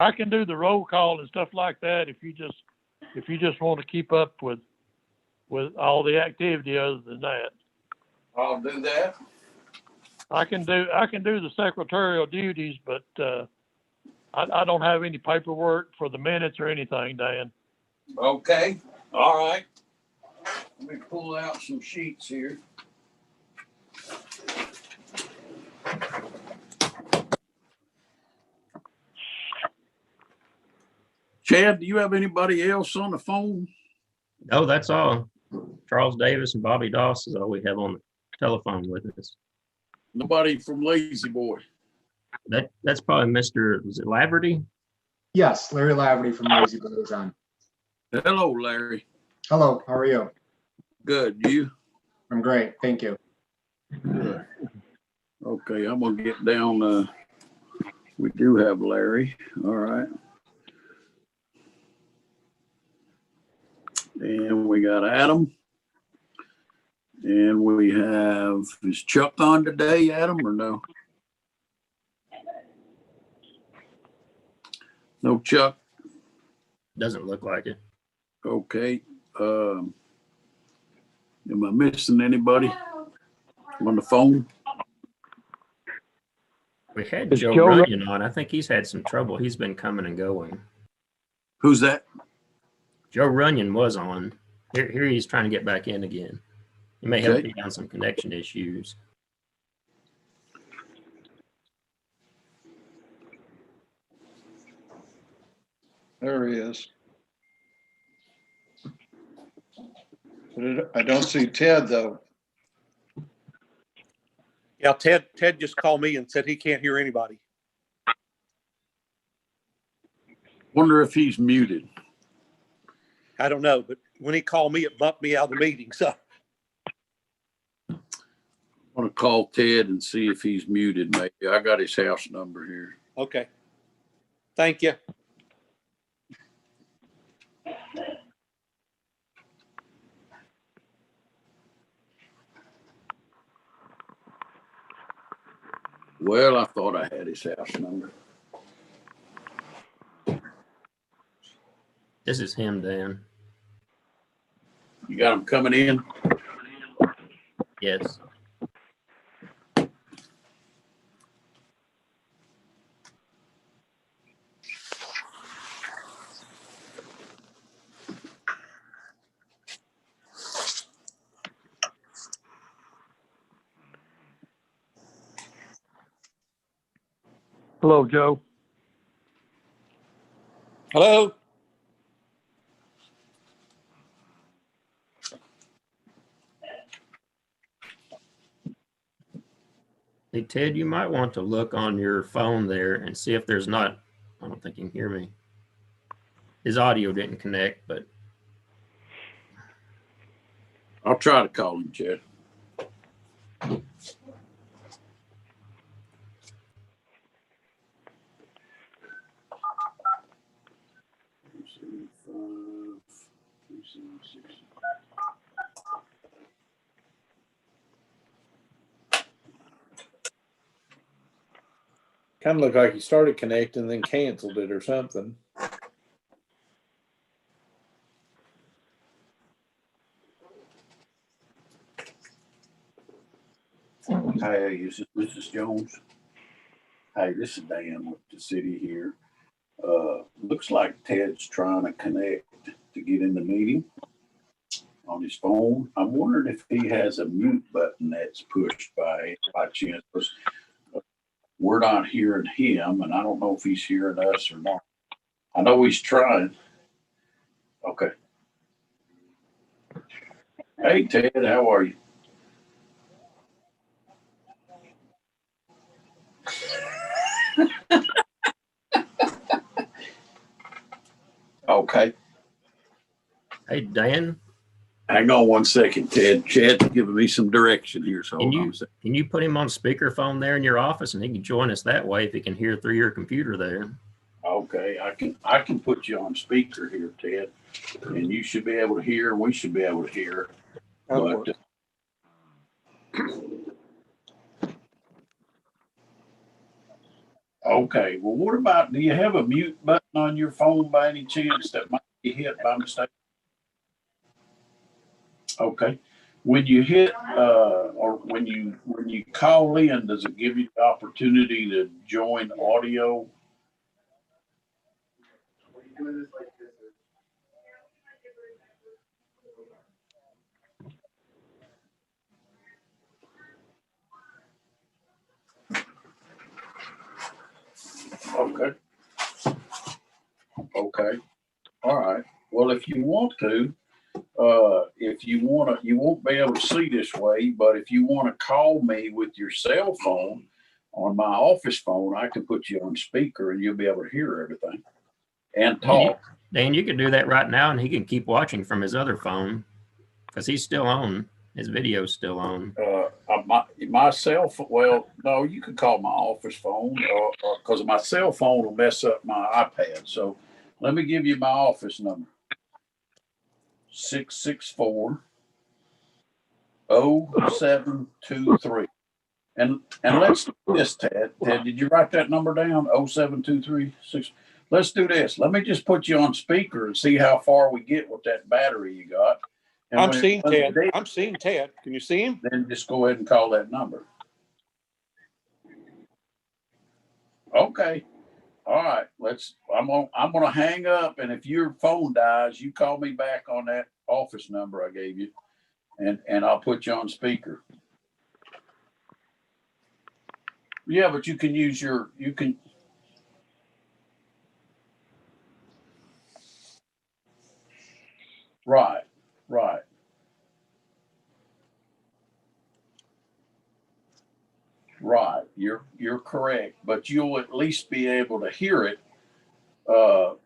I can do the roll call and stuff like that if you just want to keep up with all the activity other than that. I'll do that. I can do the secretarial duties, but I don't have any paperwork for the minutes or anything, Dan. Okay. All right. Let me pull out some sheets here. Chad, do you have anybody else on the phone? No, that's all. Charles Davis and Bobby Doss is all we have on the telephone with us. Nobody from Lazy Boy. That's probably Mr. Was it Laverty? Yes, Larry Laverty from Lazy Boy is on. Hello, Larry. Hello, how are you? Good. You? I'm great, thank you. Good. Okay, I'm gonna get down. We do have Larry. All right. And we got Adam. And we have, is Chuck on today, Adam, or no? No Chuck? Doesn't look like it. Okay. Am I missing anybody on the phone? We had Joe Runyon on. I think he's had some trouble. He's been coming and going. Who's that? Joe Runyon was on. Here he's trying to get back in again. He may have been on some connection issues. There he is. But I don't see Ted though. Yeah, Ted just called me and said he can't hear anybody. Wonder if he's muted. I don't know, but when he called me, it bumped me out of the meeting. So I want to call Ted and see if he's muted. Maybe I got his house number here. okay. Thank you. Well, I thought I had his house number. This is him, Dan. You got him coming in? Yes. Hello, Joe. Hello. Hey, Ted, you might want to look on your phone there and see if there's not, I don't think you can hear me. His audio didn't connect, but. I'll try to call him, Chad. Kind of looked like he started connecting, then canceled it or something. Hey, this is Mrs. Jones. Hey, this is Dan with the city here. Looks like Ted's trying to connect to get in the meeting on his phone. I'm wondering if he has a mute button that's pushed by chance. We're not hearing him, and I don't know if he's hearing us or not. I know he's trying. Okay. Hey, Ted, how are you? Okay. Hey, Dan. Hang on one second, Ted. Chad's giving me some direction here. So Can you put him on speakerphone there in your office, and he can join us that way if he can hear through your computer there? Okay, I can put you on speaker here, Ted, and you should be able to hear. We should be able to hear. But Okay, well, what about, do you have a mute button on your phone by any chance that might be hit by mistake? Okay. When you hit, or when you call in, does it give you the opportunity to join audio? Okay. Okay. All right. Well, if you want to, you won't be able to see this way, but if you want to call me with your cell phone on my office phone, I can put you on speaker and you'll be able to hear everything and talk. Dan, you can do that right now, and he can keep watching from his other phone because he's still on. His video's still on. My cell phone, well, no, you can call my office phone because my cell phone will mess up my iPad. So let me give you my office number. 664-0723. And let's do this, Ted. Ted, did you write that number down? 07236. Let's do this. Let me just put you on speaker and see how far we get with that battery you got. And I'm seeing Ted. I'm seeing Ted. Can you see him? Then just go ahead and call that number. Okay. All right. I'm gonna hang up, and if your phone dies, you call me back on that office number I gave you, and I'll put you on speaker. Yeah, but you can use right. Right. You're correct, but you'll at least be able to hear it the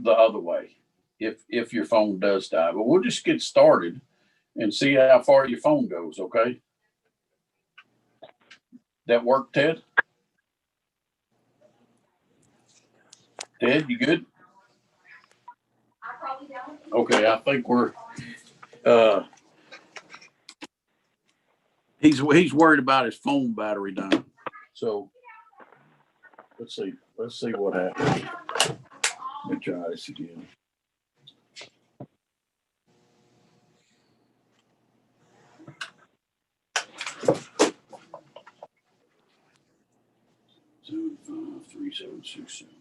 other way if your phone does die. But we'll just get started and see how far your phone goes, okay? That work, Ted? Ted, you good? Okay, I think we're he's worried about his phone battery dying. So let's see what happens. Let me try this again. Seven, 5, 3, 7, 6, 7.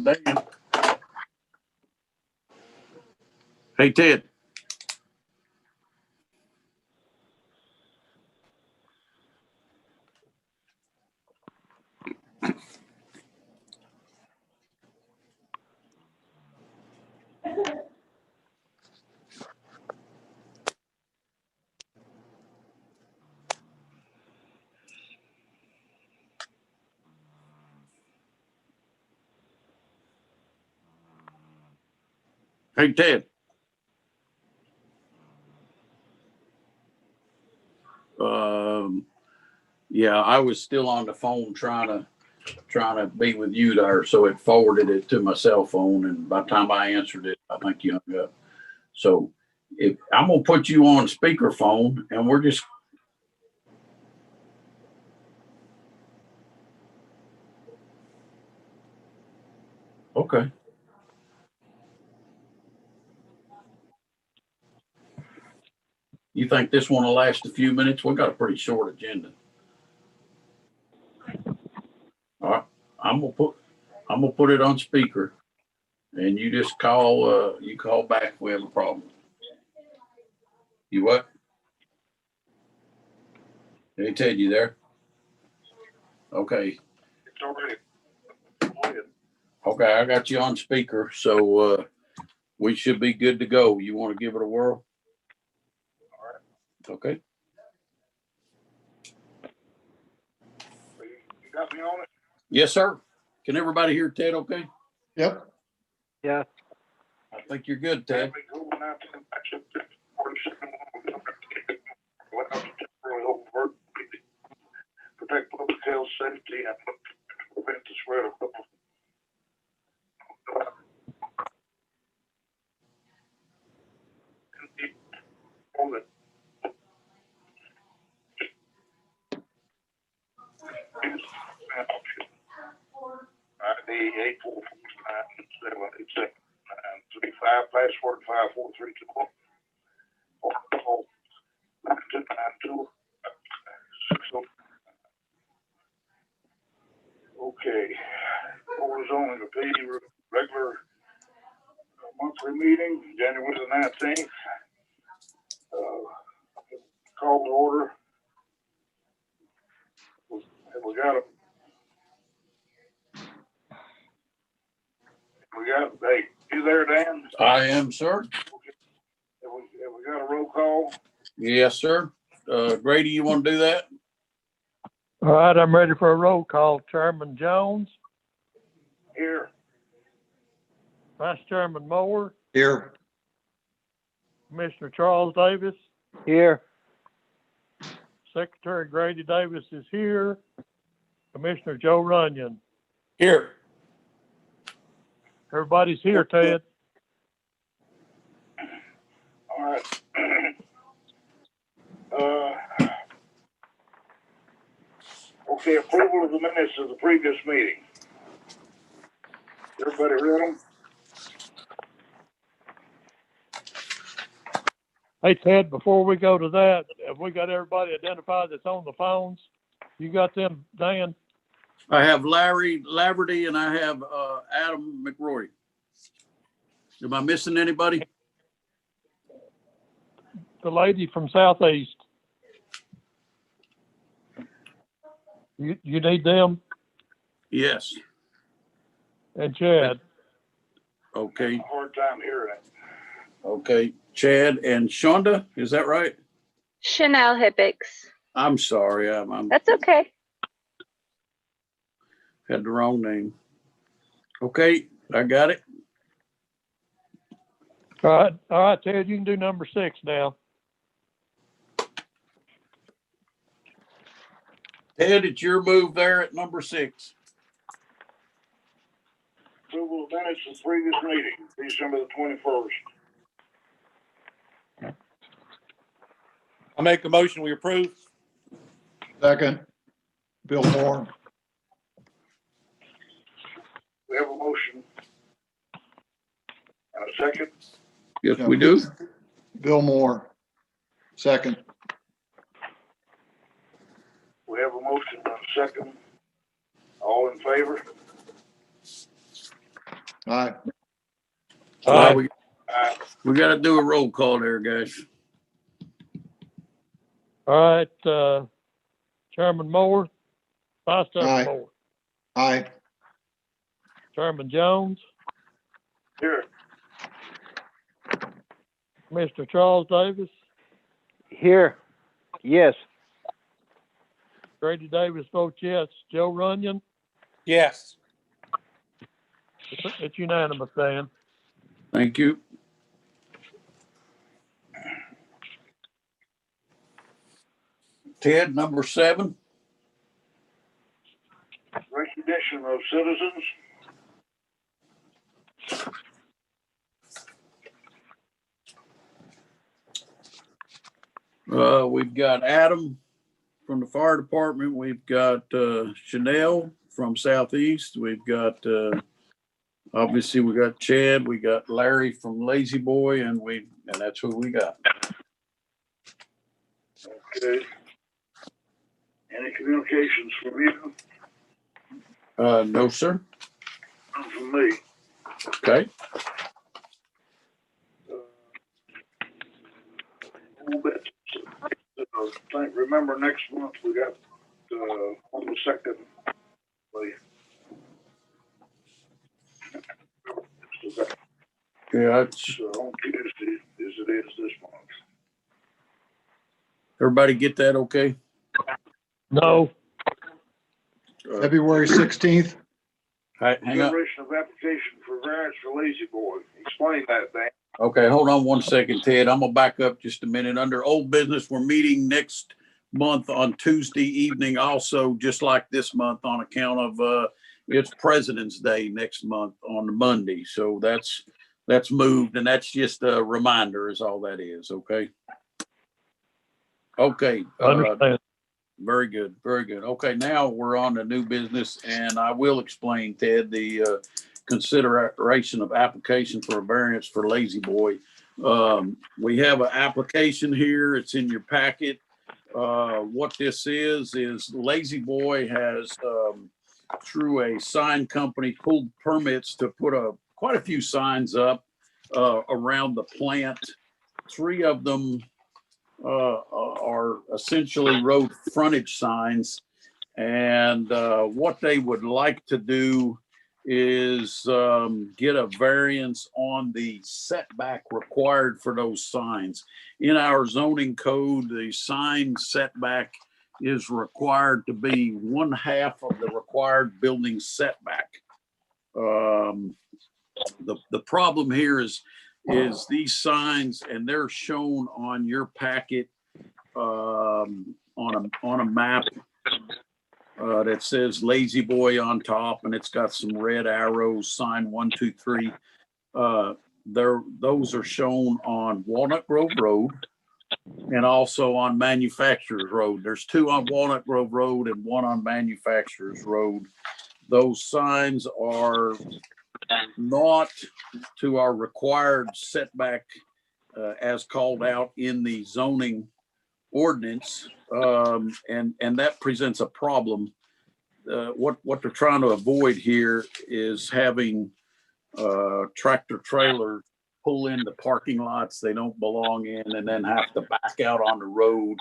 Dan. Hey, Ted. Hey, Ted. Yeah, I was still on the phone trying to be with you there, so it forwarded it to my cell phone, and by the time I answered it, I think you hung up. So if I'm gonna put you on speakerphone, and we're just okay. You think this one will last a few minutes? We got a pretty short agenda. All right, I'm gonna put it on speaker, and you just call. You call back if we have a problem. You what? Hey Ted, you there? Okay. Okay, I got you on speaker, so we should be good to go. You want to give it a whirl? All right. Okay. got me on it? Yes, sir. Can everybody hear Ted okay? Yep. Yeah. I think you're good, Ted. Protect public health, safety, and prevent the spread of ID 844-9-787-935, password 5432. Okay. Board is only the PD regular monthly meeting, January the 19th. Call to order. Have we got hey, you there, Dan? I am, sir. Have we got a roll call? Yes, sir. Grady, you want to do that? All right, I'm ready for a roll call. Chairman Jones, Here. Vice Chairman Moore, Here. Commissioner Charles Davis. Here. Secretary Grady Davis is here. Commissioner Joe Runyon. Here. Everybody's here, Ted. All right. Okay, approval of the minutes of the previous meeting. Everybody read them? Hey, Ted, before we go to that, have we got everybody identified that's on the phones? You got them, Dan? I have Larry Laverty and I have Adam McRory. Am I missing anybody? The lady from Southeast. You need them? Yes. And Chad. Okay. Hard time hearing it. Okay. Chad and Shonda, is that right? Chanel Hippix. I'm sorry. I'm That's okay. had the wrong name. Okay, I got it. All right, Ted, you can do number 6 now. Ted, it's your move there at number 6. Approval of minutes of the previous meeting, December the 21st. I make a motion, we approve. Second. Bill Moore. We have a motion. And a second. Yes, we do. Bill Moore. Second. We have a motion and a second. All in favor? Aye. Well, Aye. we got to do a roll call there, guys. All right, Chairman Moore, Vice Chairman Aye. Moore, Aye. Chairman Jones, Here. Mr. Charles Davis, Here. Yes. Grady Davis votes yes. Joe Runyon, Yes. it's unanimous, Dan. Thank you. Ted, number 7. Recognition of citizens. We've got Adam from the fire department. We've got Chanel from Southeast. We've got obviously we got Chad. We got Larry from Lazy Boy, and that's who we got. Okay. Any communications from you? No, sir. None from me. Okay. A little bit. Remember next month we got on the 2nd. Yeah. It's on Tuesday as it is this month. Everybody get that okay? No, February 16th. Hang on. Consideration of application for variance for Lazy Boy. Explain that, Dan. Okay, hold on one second, Ted. I'm gonna back up just a minute. Under old business, we're meeting next month on Tuesday evening also, just like this month on account of it's President's Day next month on the Monday. So that's moved, and that's just a reminder is all that is, okay? Okay. Understand. Very good, very good. Okay, now we're on to new business, and I will explain, Ted, the consideration of application for a variance for Lazy Boy. We have an application here. It's in your packet. What this is Lazy Boy has, through a sign company, pulled permits to put quite a few signs up around the plant. 3 of them are essentially road frontage signs, and what they would like to do is get a variance on the setback required for those signs. In our zoning code, the sign setback is required to be 1/2 of the required building setback. The problem here is these signs, and they're shown on your packet on a map that says Lazy Boy on top, and it's got some red arrows, sign 1, 2, 3. Those are shown on Walnut Grove Road and also on Manufacturers Road. There's 2 on Walnut Grove Road and 1 on Manufacturers Road. Those signs are not to our required setback as called out in the zoning ordinance, and that presents a problem. What they're trying to avoid here is having tractor trailers pull into parking lots they don't belong in and then have to back out on the road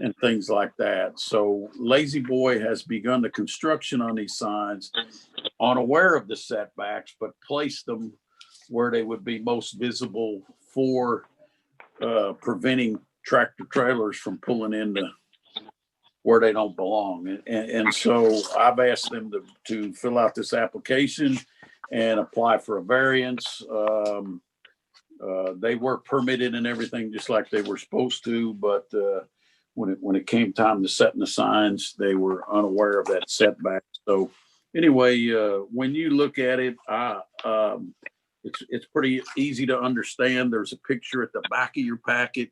and things like that. So Lazy Boy has begun the construction on these signs, unaware of the setbacks, but placed them where they would be most visible for preventing tractor trailers from pulling into where they don't belong. And so I've asked them to fill out this application and apply for a variance. They were permitted and everything just like they were supposed to, but when it came time to setting the signs, they were unaware of that setback. So anyway, when you look at it, it's pretty easy to understand. There's a picture at the back of your packet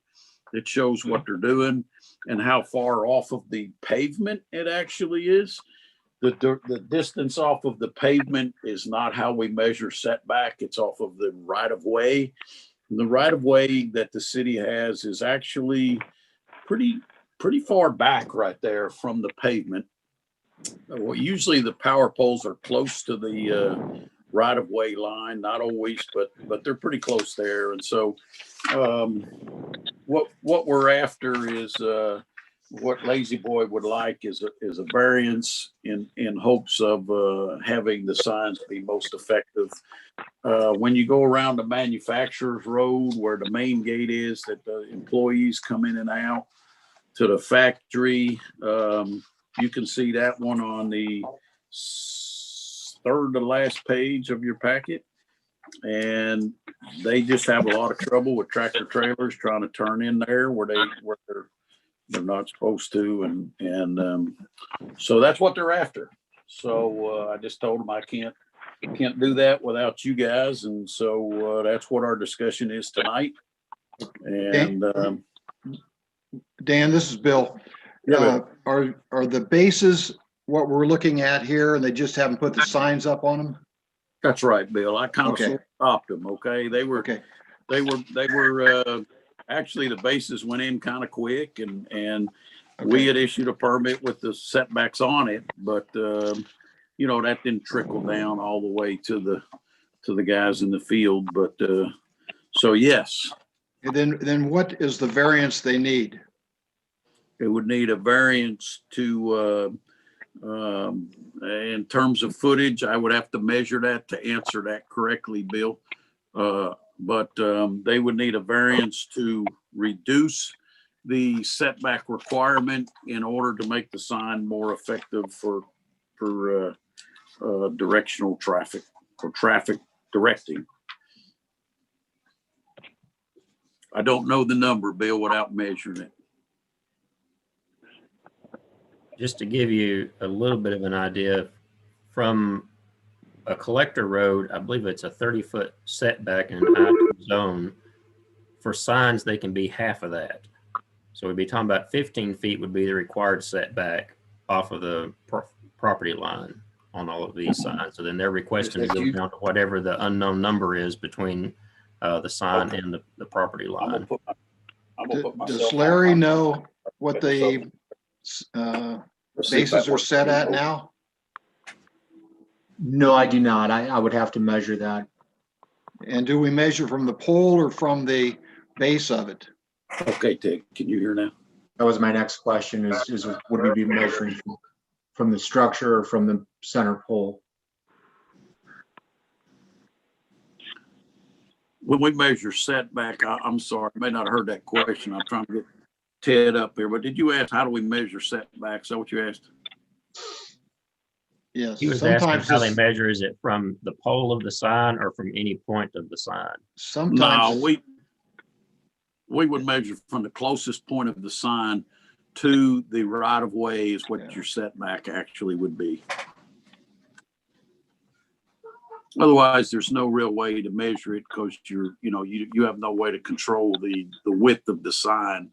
that shows what they're doing and how far off of the pavement it actually is. The distance off of the pavement is not how we measure setback. It's off of the right of way. And the right of way that the city has is actually pretty far back right there from the pavement. Well, usually the power poles are close to the right of way line, not always, but they're pretty close there. And so what we're after is what Lazy Boy would like is a variance in hopes of having the signs be most effective. When you go around the Manufacturers Road where the main gate is that the employees come in and out to the factory, you can see that one on the 3rd to last page of your packet. And they just have a lot of trouble with tractor trailers trying to turn in there where they're not supposed to, and so that's what they're after. So I just told them I can't do that without you guys, and so that's what our discussion is tonight. And Dan, this is Bill. Are the bases what we're looking at here, and they just haven't put the signs up on them? That's right, Bill. I kind of sort of stopped them. Okay, they were actually the bases went in kind of quick, and we had issued a permit with the setbacks on it, but that didn't trickle down all the way to the guys in the field. But so yes. And then what is the variance they need? It would need a variance to in terms of footage. I would have to measure that to answer that correctly, Bill. But they would need a variance to reduce the setback requirement in order to make the sign more effective for per directional traffic or traffic directing. I don't know the number, Bill, without measuring it. Just to give you a little bit of an idea, from a collector road, I believe it's a 30-foot setback in an I2 zone. For signs, they can be half of that. So we'd be talking about 15 feet would be the required setback off of the property line on all of these signs. So then they're requesting to go down to whatever the unknown number is between the sign and the property line. Does Larry know what the bases are set at now? No, I do not. I would have to measure that. And do we measure from the pole or from the base of it? Okay, Ted, can you hear now? That was my next question is would we be measuring from the structure or from the center pole? When we measure setback, I'm sorry, I may not have heard that question. I'm trying to get Ted up here, but did you ask, how do we measure setback? Is that what you asked? Yes. He was asking how they measure. Is it from the pole of the sign or from any point of the sign? Sometimes. No, we would measure from the closest point of the sign to the right of way is what your setback actually would be. Otherwise, there's no real way to measure it because you have no way to control the width of the sign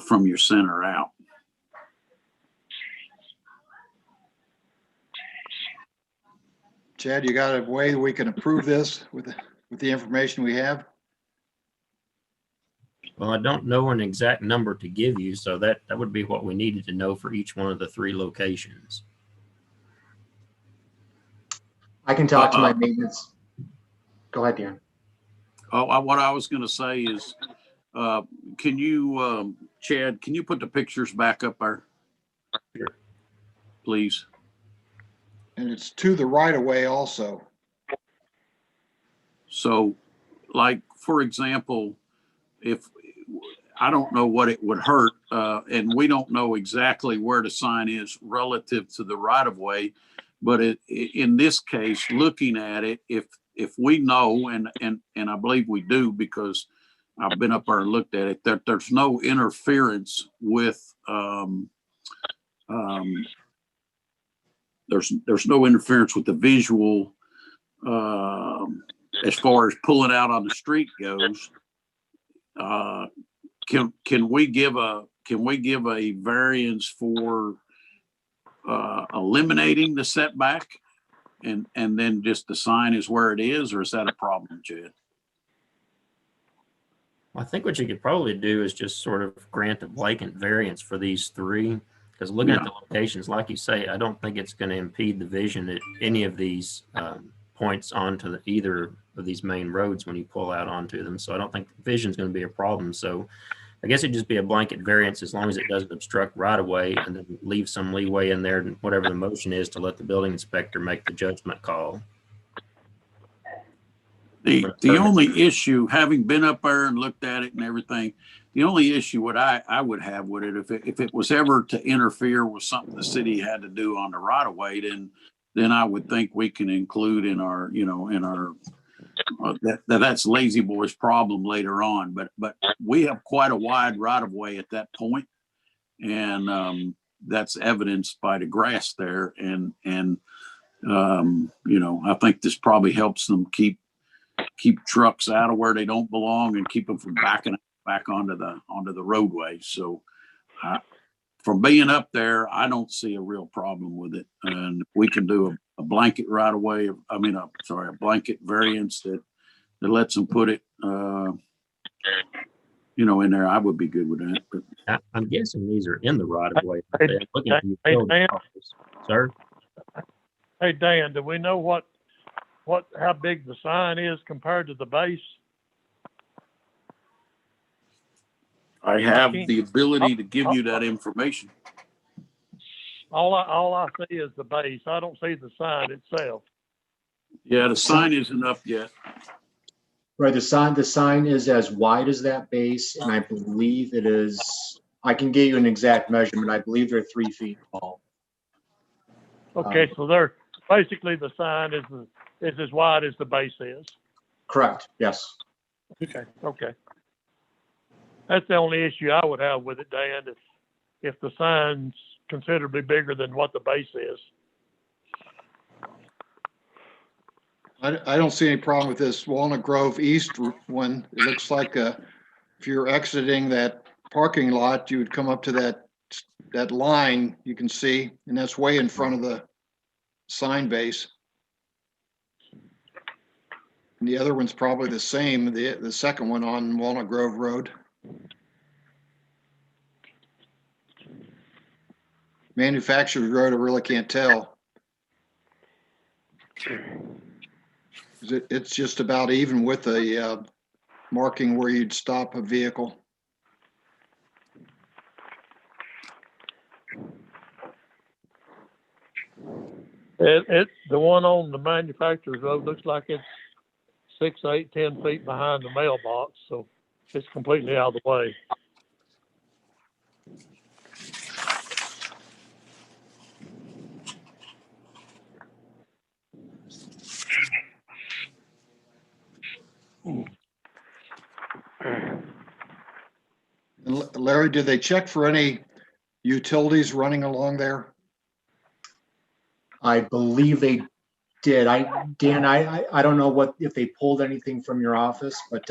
from your center out. Chad, you got a way we can approve this with the information we have? Well, I don't know an exact number to give you, so that would be what we needed to know for each one of the 3 locations. I can talk to my maintenance. Go ahead, Dan. What I was going to say is, can you, Chad, can you put the pictures back up there? Sure. Please. And it's to the right of way also. So, like, for example, if I don't know what it would hurt, and we don't know exactly where the sign is relative to the right of way, but in this case, looking at it, if we know, and I believe we do because I've been up there and looked at it, that there's no interference with there's no interference with the visual as far as pulling out on the street goes. Can we give a variance for eliminating the setback and then just the sign is where it is, or is that a problem, Jed? I think what you could probably do is just sort of grant a blanket variance for these 3, because looking at the locations, like you say, I don't think it's going to impede the vision at any of these points onto either of these main roads when you pull out onto them. So I don't think vision is going to be a problem. So I guess it'd just be a blanket variance as long as it doesn't obstruct right of way, and then leave some leeway in there, whatever the motion is, to let the building inspector make the judgment call. The only issue, having been up there and looked at it and everything, the only issue what I would have with it, if it was ever to interfere with something the city had to do on the right of way, then I would think we can include in our, that's Lazy Boy's problem later on. But we have quite a wide right of way at that point, and that's evidenced by the grass there. And I think this probably helps them keep trucks out of where they don't belong and keep them from backing back onto the roadway. So from being up there, I don't see a real problem with it. And we can do a blanket right away. A blanket variance that lets them put it, in there. I would be good with that. But I'm guessing these are in the right of way. Hey, Dan. Sir? Hey, Dan, do we know how big the sign is compared to the base? I have the ability to give you that information. All I see is the base. I don't see the sign itself. Yeah, the sign isn't up yet. Right, the sign is as wide as that base, and I believe it is, I can give you an exact measurement. I believe they're 3 feet tall. Okay, so they're, basically the sign is as wide as the base is. Correct, yes. Okay, okay. That's the only issue I would have with it, Dan, if the sign's considerably bigger than what the base is. I don't see any problem with this Walnut Grove East one. It looks like if you're exiting that parking lot, you would come up to that line you can see, and that's way in front of the sign base. And the other one's probably the same, the second one on Walnut Grove Road. Manufacturer's Road, I really can't tell. It's just about even with the marking where you'd stop a vehicle. The one on the manufacturer's road looks like it's 6, 8, 10 feet behind the mailbox, so it's completely out of the way. And Larry, did they check for any utilities running along there? I believe they did. Dan, I don't know if they pulled anything from your office, but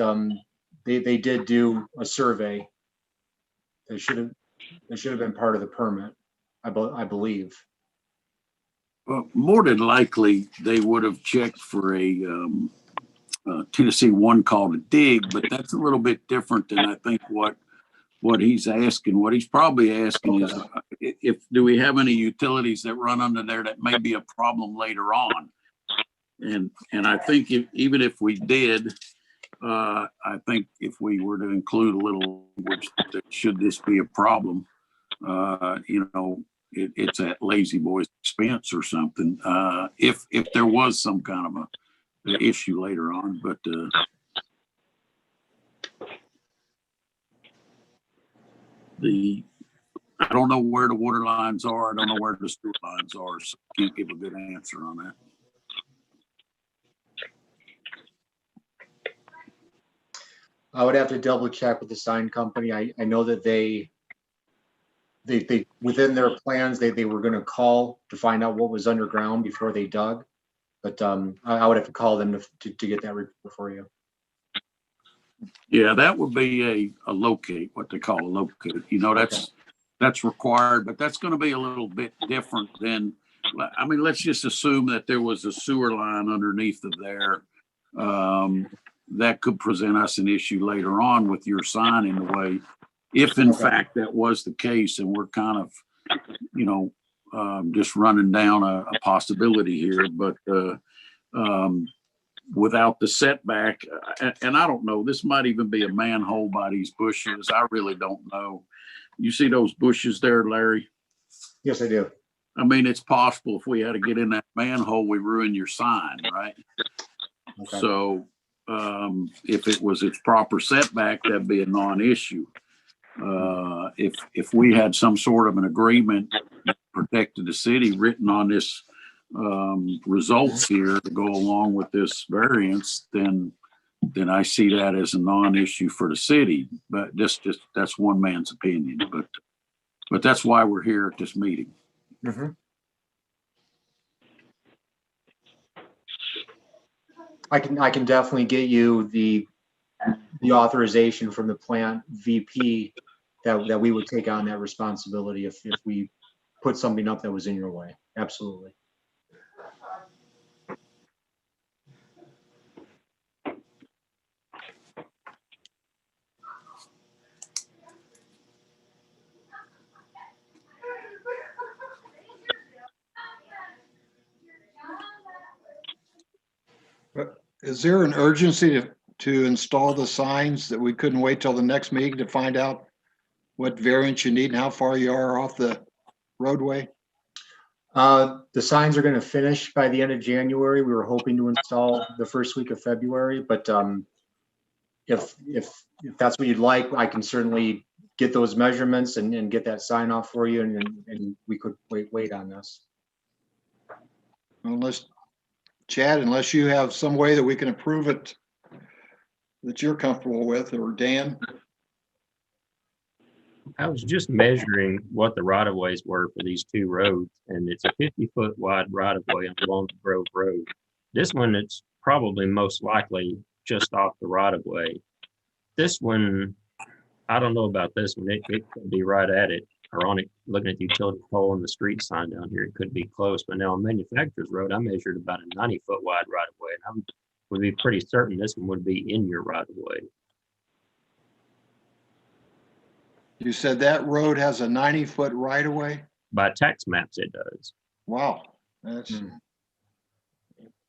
they did do a survey. They should have been part of the permit, I believe. Well, more than likely, they would have checked for a Tennessee one called a dig, but that's a little bit different than I think what he's asking. What he's probably asking is, do we have any utilities that run under there that may be a problem later on? And I think even if we did, I think if we were to include a little, that should this be a problem, it's at Lazy Boy's expense or something. If there was some kind of a issue later on, but I don't know where the water lines are. I don't know where the sewer lines are, so I can't give a good answer on that. I would have to double check with the sign company. I know that they within their plans, they were going to call to find out what was underground before they dug. But I would have to call them to get that report for you. Yeah, that would be a locate, what they call a locate. That's required, but that's going to be a little bit different than, I mean, let's just assume that there was a sewer line underneath of there. That could present us an issue later on with your sign in the way, if in fact that was the case, and we're kind of, just running down a possibility here, but without the setback, and I don't know, this might even be a manhole by these bushes. I really don't know. You see those bushes there, Larry? Yes, I do. I mean, it's possible if we had to get in that manhole, we ruin your sign, right? Okay. So if it was its proper setback, that'd be a non-issue. If we had some sort of an agreement that protected the city written on this results here to go along with this variance, then I see that as a non-issue for the city. But that's one man's opinion. But that's why we're here at this meeting. Mm-hmm. I can definitely get you the authorization from the plant VP that we would take on that responsibility if we put something up that was in your way. Absolutely. Is there an urgency to install the signs that we couldn't wait till the next meeting to find out what variance you need and how far you are off the roadway? The signs are going to finish by the end of January. We were hoping to install the first week of February, but if that's what you'd like, I can certainly get those measurements and get that sign off for you, and we could wait on this. Unless, Chad, unless you have some way that we can approve it that you're comfortable with, or Dan. I was just measuring what the right of ways were for these two roads, and it's a 50-foot wide right of way on Walnut Grove Road. This one, it's probably most likely just off the right of way. This one, I don't know about this one. It could be right at it, or on it, looking at the utility pole and the street sign down here, it could be close. But now on Manufacturers Road, I measured about a 90-foot wide right of way, and I would be pretty certain this one would be in your right of way. You said that road has a 90-foot right of way? By tax maps, it does. Wow, that's,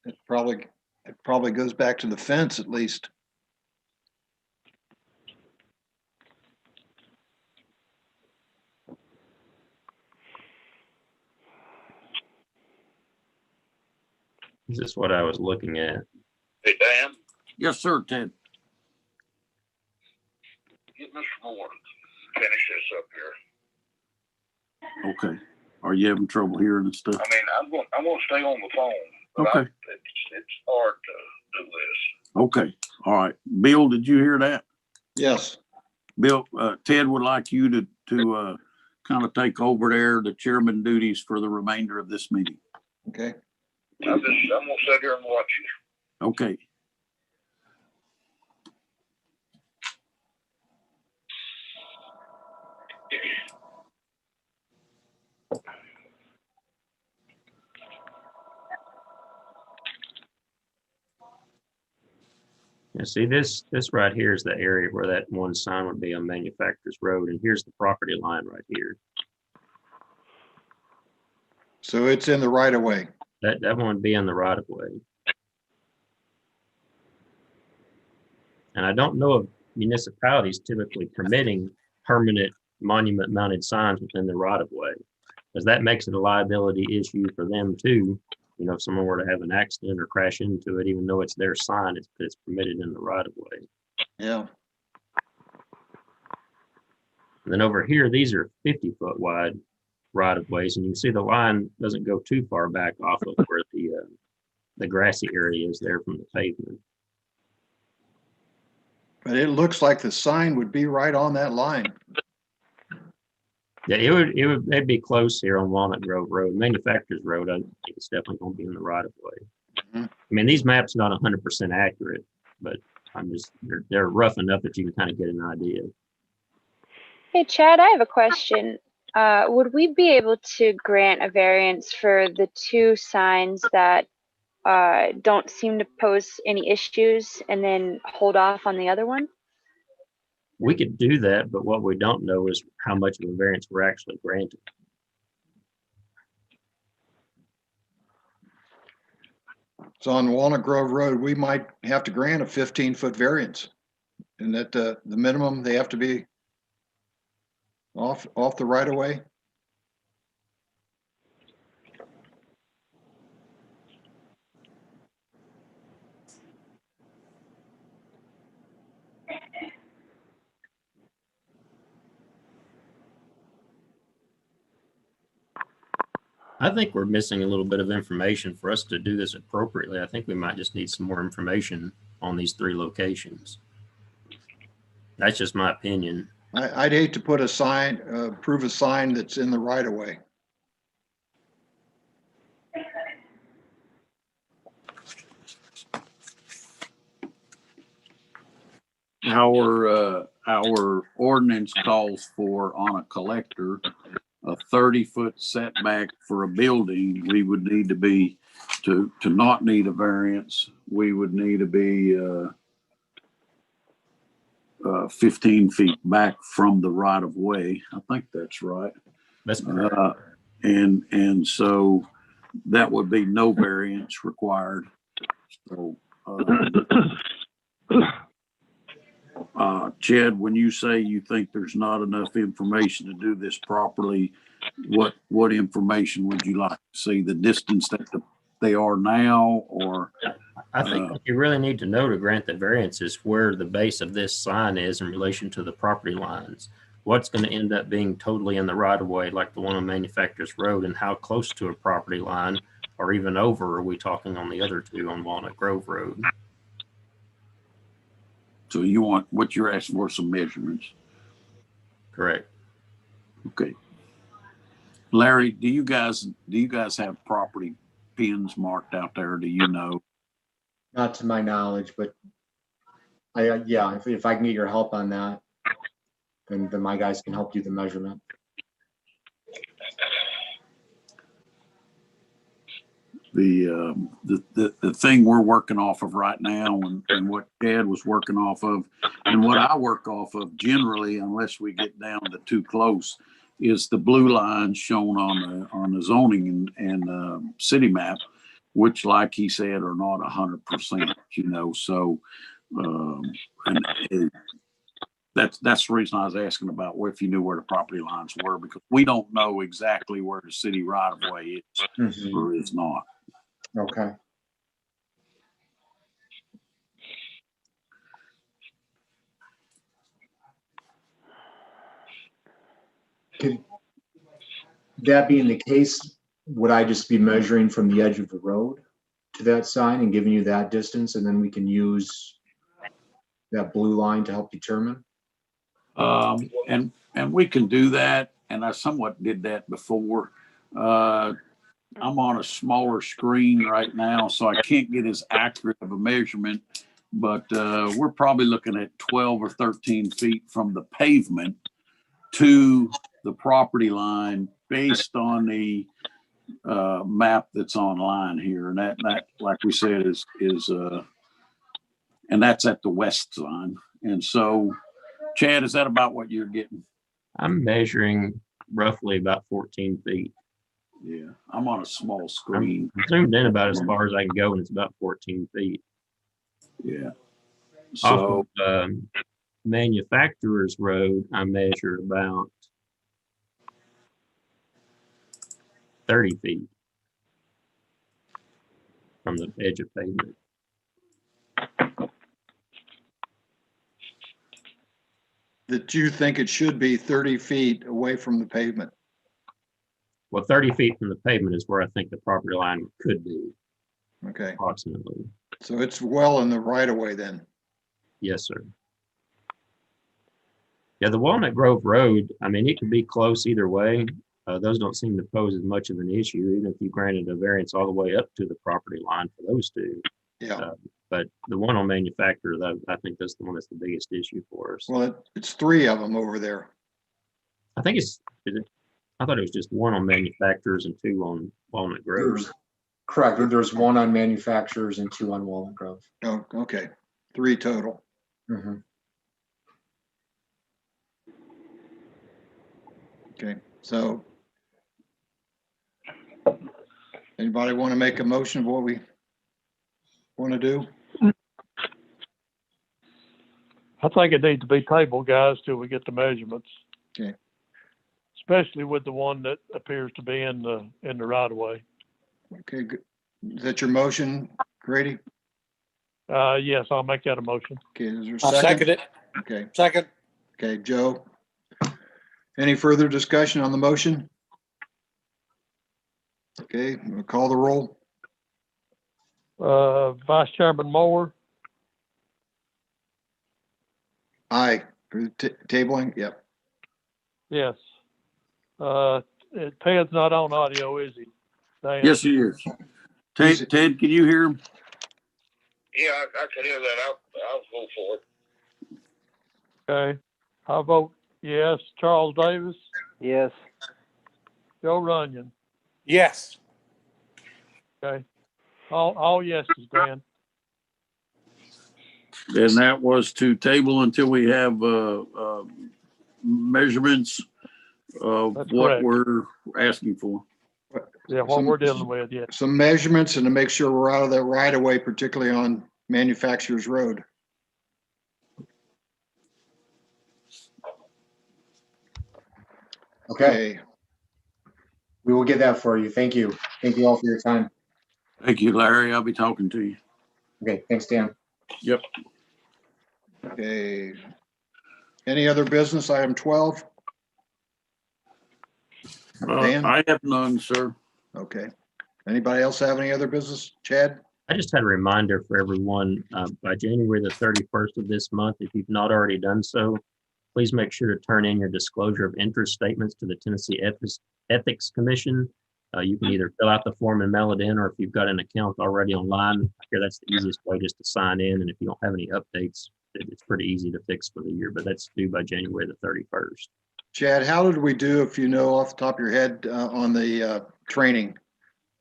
it probably goes back to the fence at least. Is this what I was looking at? Hey, Dan, Yes, sir, Ted. get Mr. Moore to finish this up here. Okay. Are you having trouble hearing and stuff? I mean, I'm gonna stay on the phone. But Okay. It's hard to do this. Okay. All right. Bill, did you hear that? Yes. Bill, Ted would like you to kind of take over there the chairman duties for the remainder of this meeting. Okay. I'm gonna sit here and watch you. Okay. Yeah, see this right here is the area where that one sign would be on Manufacturers Road, and here's the property line right here. So it's in the right of way. That one would be in the right of way. And I don't know of municipalities typically permitting permanent monument mounted signs within the right of way, because that makes it a liability issue for them too. You know, if someone were to have an accident or crash into it, even though it's their sign, it's permitted in the right of way. Yeah. And then over here, these are 50-foot wide right of ways, and you can see the line doesn't go too far back off of where the grassy area is there from the pavement. But it looks like the sign would be right on that line. Yeah, it'd be close here on Walnut Grove Road. Manufacturers Road, I think it's definitely going to be in the right of way. Mhm. I mean, these maps are not 100% accurate, but they're rough enough that you can kind of get an idea. Hey, Chad, I have a question. Would we be able to grant a variance for the two signs that don't seem to pose any issues and then hold off on the other one? We could do that, but what we don't know is how much of a variance we're actually granted. So on Walnut Grove Road, we might have to grant a 15-foot variance. And that the minimum, they have to be off the right of way. I think we're missing a little bit of information for us to do this appropriately. I think we might just need some more information on these three locations. That's just my opinion. I'd hate to put a sign, approve a sign that's in the right of way. Our ordinance calls for, on a collector, a 30-foot setback for a building. We would need to be, to not need a variance, we would need to be 15 feet back from the right of way. I think that's right. That's correct. And so that would be no variance required. So, Chad, when you say you think there's not enough information to do this properly, what information would you like to see? The distance that they are now, or? I think what you really need to know to grant the variance is where the base of this sign is in relation to the property lines. What's going to end up being totally in the right of way, like the one on Manufacturers Road, and how close to a property line or even over are we talking on the other two on Walnut Grove Road? So you want, what you're asking for, some measurements. Correct. Okay. Larry, do you guys have property pins marked out there? Do you know? Not to my knowledge, but yeah, if I can get your help on that, then my guys can help do the measurement. The thing we're working off of right now, and what Chad was working off of, and what I work off of generally, unless we get down to too close, is the blue lines shown on the zoning and city map, which, like he said, are not 100%. You know, so that's the reason I was asking about if you knew where the property lines were, because we don't know exactly where the city right of way is or is not. Okay. That being the case, would I just be measuring from the edge of the road to that sign and giving you that distance, and then we can use that blue line to help determine? And we can do that, and I somewhat did that before. I'm on a smaller screen right now, so I can't get as accurate of a measurement, but we're probably looking at 12 or 13 feet from the pavement to the property line based on the map that's online here. And that like we said, is and that's at the west line. And so, Chad, is that about what you're getting? I'm measuring roughly about 14 feet. Yeah, I'm on a small screen. I'm zoomed in about as far as I can go, and it's about 14 feet. Yeah. So off of, Manufacturer's Road, I measure about 30 feet from the edge of pavement. That you think it should be 30 feet away from the pavement. Well, 30 feet from the pavement is where I think the property line could be. Okay. Approximately. So it's well in the right of way then. Yes, sir. Yeah, the Walnut Grove Road, I mean, it could be close either way. Those don't seem to pose as much of an issue, even if you granted a variance all the way up to the property line for those two. Yeah. But the one on manufacturer, I think that's the one that's the biggest issue for us. Well, it's 3 of them over there. I think I thought it was just one on manufacturers and 2 on Walnut Grove. Correct. There's 1 on manufacturers and 2 on Walnut Grove. Oh, okay. 3 total. Mm-hmm. Okay. So anybody want to make a motion of what we want to do? I think it needs to be tabled, guys, till we get the measurements. Okay. Especially with the one that appears to be in the right of way. Okay, good. Is that your motion, Grady? Yes, I'll make that a motion. Okay, is there a I'll second? second it. Okay, Second. okay, Joe. Any further discussion on the motion? Okay, we'll call the roll. Vice Chairman Moore, Aye, for the tabling, yep. yes. Ted's not on audio, is he? Dan? Yes, he is. Ted, can you hear him? Yeah, I can hear that. I'll go for it. Okay. I vote yes. Charles Davis, Yes. Joe Runyon. Yes. Okay. All yeses, Dan. And that was to table until we have measurements of That's what correct. we're asking for. Yeah, what we're dealing with, yeah. Some measurements and to make sure we're out of that right of way, particularly on Manufacturers Road. Okay. We will get that for you. Thank you. Thank you all for your time. Thank you, Larry. I'll be talking to you. Okay, thanks, Dan. Yep. Okay. Any other business? Item 12? Dan? I have none, sir. Okay. Anybody else have any other business? Chad? I just had a reminder for everyone, by January the 31st of this month, if you've not already done so, please make sure to turn in your disclosure of interest statements to the Tennessee Ethics Commission. You can either fill out the form and mail it in, or if you've got an account already online, I hear that's the easiest way, just to sign in. And if you don't have any updates, it's pretty easy to fix for the year, but that's due by January the 31st. Chad, how did we do, if you know off the top of your head, on the training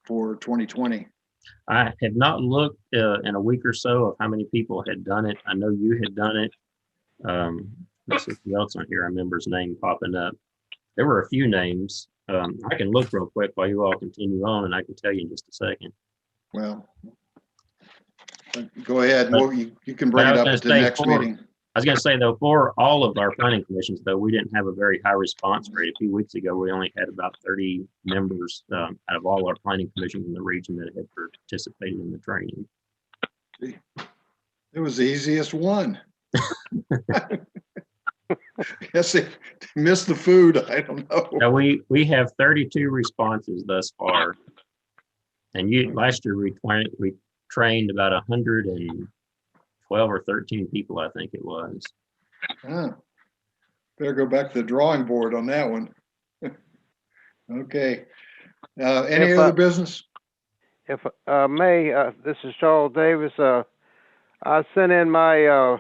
for 2020? I have not looked in a week or so of how many people had done it. I know you had done it. Let's see who else on here I remember's name popping up. There were a few names. I can look real quick while you all continue on, and I can tell you in just a second. Well, go ahead. But- Well, you can bring it up at the next meeting. I was going to say, though, for all of our planning commissions, though, we didn't have a very high response rate. A few weeks ago, we only had about 30 members out of all our planning commissions in the region that had participated in the training. It was the easiest one. Yes, they missed the food. I don't know. Now, we have 32 responses thus far. And last year, we trained about 112 or 13 people, I think it was. Better go back to the drawing board on that one. Okay. Any other business? If may, this is Charles Davis. I sent in my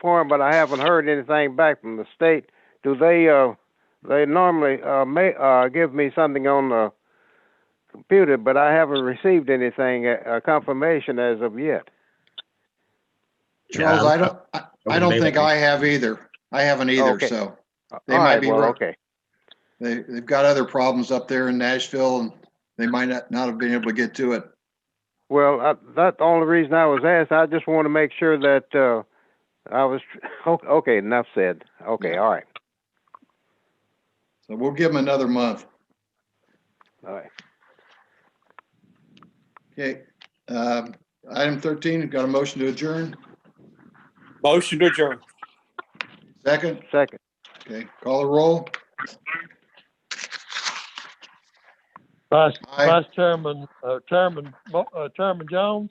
form, but I haven't heard anything back from the state. Do they normally give me something on the computer, but I haven't received anything, confirmation as of yet. Charles, I don't think I have either. I haven't either, Okay. so they might be right. Okay. They've got other problems up there in Nashville, and they might not have been able to get to it. Well, that's the only reason I was asked. I just want to make sure that I was okay. Enough said. Okay, all right. So we'll give them another month. All right. Okay. Item 13, got a motion to adjourn. Motion to adjourn. Second. Second. Okay, call the roll. Vice Aye. Chairman Jones,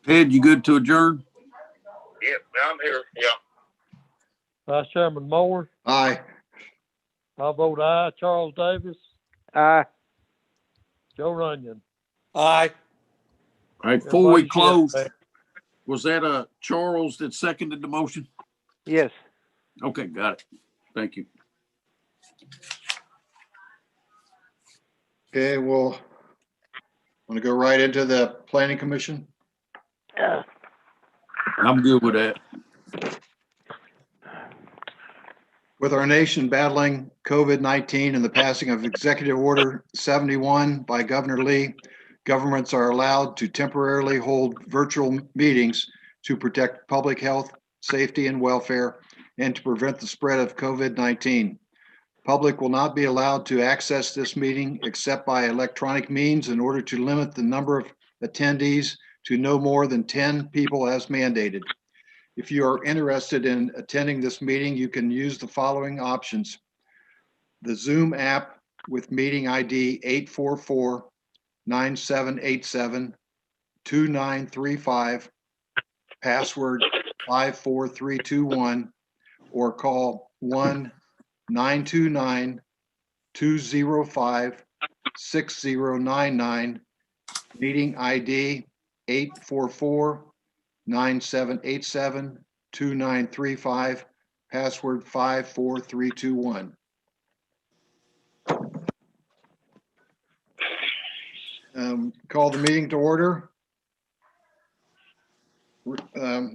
Ted, you good to adjourn? Yep, I'm here. Yeah. Vice Chairman Moore, Aye. I vote aye. Charles Davis, Aye. Joe Runyon. Aye. All right, before we Everybody's close, yes. was that Charles that seconded the motion? Yes. Okay, got it. Thank you. Okay, we'll want to go right into the planning commission. I'm good with that. With our nation battling COVID-19 and the passing of Executive Order 71 by Governor Lee, governments are allowed to temporarily hold virtual meetings to protect public health, safety, and welfare, and to prevent the spread of COVID-19. Public will not be allowed to access this meeting except by electronic means in order to limit the number of attendees to no more than 10 people as mandated. If you are interested in attending this meeting, you can use the following options. The Zoom app with meeting ID 844-9787-2935, password 54321, or call 1-929-205-6099, meeting ID 844-9787-2935, password 54321. Call the meeting to order.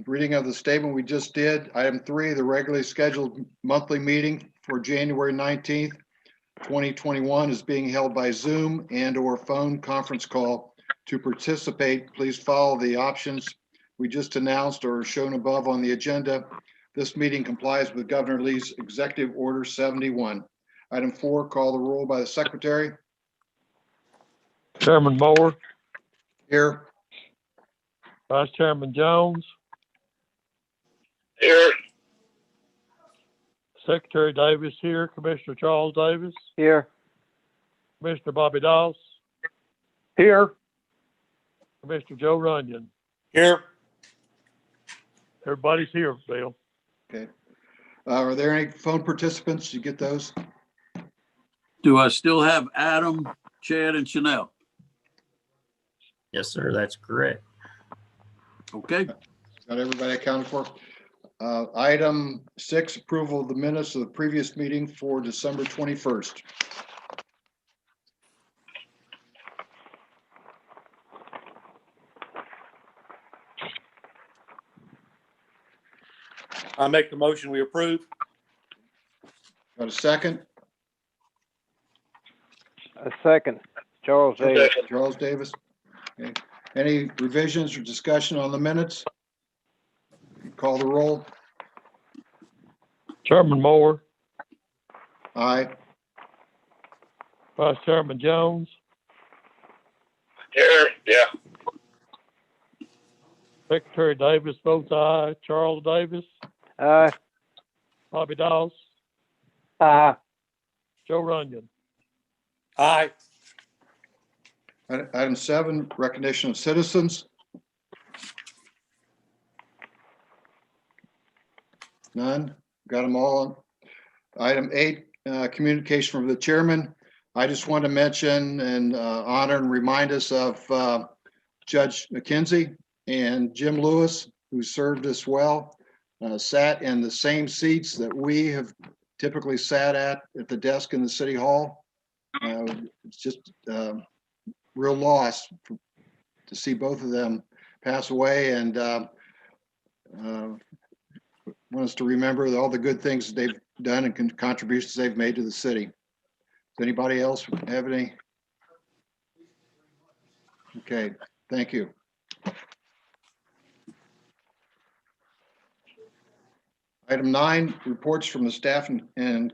Reading of the statement we just did. Item 3, the regularly scheduled monthly meeting for January 19th, 2021 is being held by Zoom and/or phone conference call. To participate, please follow the options we just announced or shown above on the agenda. This meeting complies with Governor Lee's Executive Order 71. Item 4, call the roll by the secretary. Chairman Moore, Here. Vice Chairman Jones, Here. Secretary Davis here, Commissioner Charles Davis, Here. Commissioner Bobby Dawes, Here. Commissioner Joe Runyon. Here. Everybody's here, Bill. Okay. Are there any phone participants? Did you get those? Do I still have Adam, Chad, and Chanel? Yes, sir. That's correct. Okay. Got everybody accounted for? Item 6, approval of the minutes of the previous meeting for December 21st. I make the motion we approve. Got a second? A second. Charles Davis. Charles Davis. Okay. Any revisions or discussion on the minutes? Call the roll. Chairman Moore, Aye. Vice Chairman Jones, Here, yeah. Secretary Davis votes aye. Charles Davis, Aye. Bobby Dawes, Aye. Joe Runyon. Aye. Item 7, recognition of citizens. None. Got them all. Item 8, communication from the chairman. I just want to mention and honor and remind us of Judge McKenzie and Jim Lewis, who served us well, sat in the same seats that we have typically sat at the desk in the city hall. It's just real loss to see both of them pass away, and want us to remember all the good things that they've done and contributions they've made to the city. Does anybody else have any? Okay, thank you. Item 9, reports from the staff and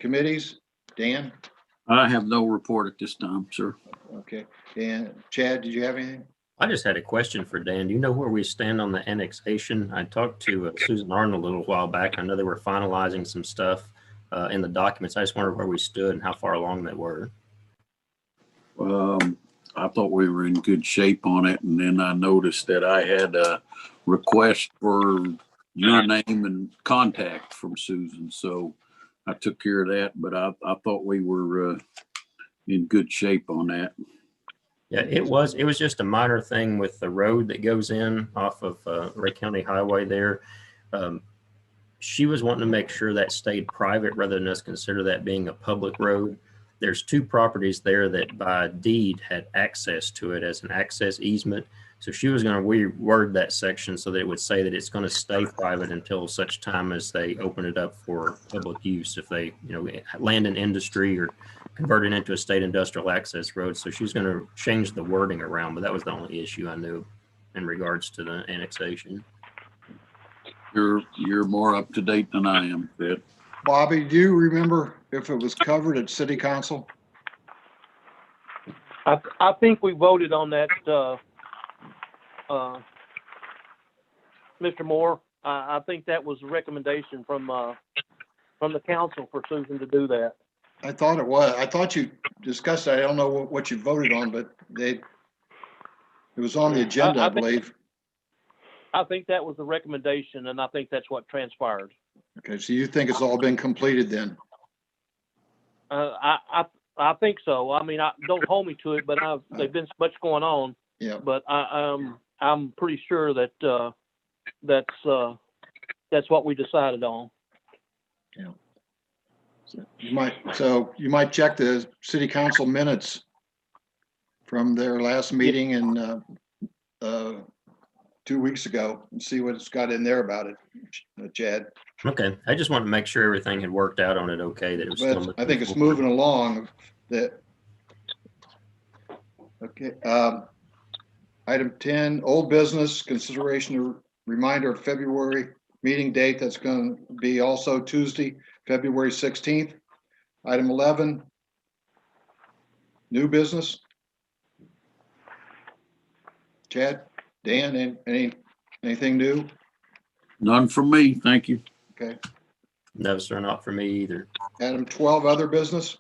committees. Dan? I have no report at this time, sir. Okay. And Chad, did you have anything? I just had a question for Dan. Do you know where we stand on the annexation? I talked to Susan Arnold a little while back. I know they were finalizing some stuff in the documents. I just wondered where we stood and how far along they were. I thought we were in good shape on it, and then I noticed that I had a request for your name and contact from Susan, so I took care of that, but I thought we were in good shape on that. Yeah, it was just a minor thing with the road that goes in off of Ray County Highway there. She was wanting to make sure that stayed private rather than us consider that being a public road. There's 2 properties there that by deed had access to it as an access easement. So she was going to reword that section so that it would say that it's going to stay private until such time as they open it up for public use. If they, land in industry or convert it into a state industrial access road. So she was going to change the wording around, but that was the only issue I knew in regards to the annexation. You're more up to date than I am, Ed. Bobby, do you remember if it was covered at city council? I think we voted on that, Mr. Moore. I think that was a recommendation from the council for Susan to do that. I thought it was. I thought you discussed it. I don't know what you voted on, but it was on the agenda, I believe. I think that was the recommendation, and I think that's what transpired. Okay, so you think it's all been completed then? I think so. I mean, don't hold me to it, but there's been so much going on. Yeah. But I'm pretty sure that that's what we decided on. Yeah. So you might check the city council minutes from their last meeting in 2 weeks ago and see what it's got in there about it, Chad. Okay, I just wanted to make sure everything had worked out on it. Okay, that it was still. I think it's moving along. Okay. Item 10, old business consideration of reminder of February meeting date. That's going to be also Tuesday, February 16th. Item 11, new business. Chad, Dan, anything new? None from me, thank you. Okay. No, sir, not for me either. Item 12, other business.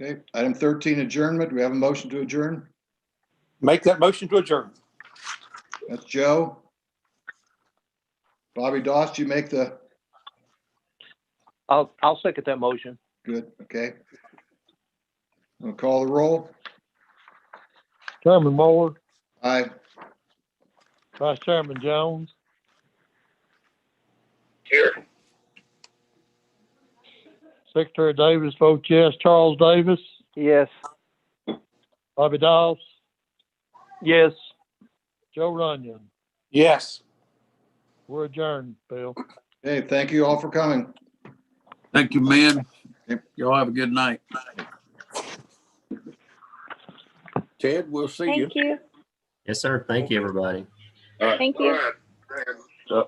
Okay, item 13, adjournment. Do we have a motion to adjourn? Make that motion to adjourn. That's Joe. Bobby Doss, you make the, I'll second that motion. good, okay. We'll call the roll. Chairman Moore, Aye. Vice Chairman Jones, Here. Secretary Davis votes yes. Charles Davis, Yes. Bobby Doss, Yes. Joe Runyon. Yes. We're adjourned, Bill. Okay, thank you all for coming. Thank you, man. Yep. Y'all have a good night. Ted, we'll see you. Thank you. Yes, sir. Thank you, everybody. Thank you. All right.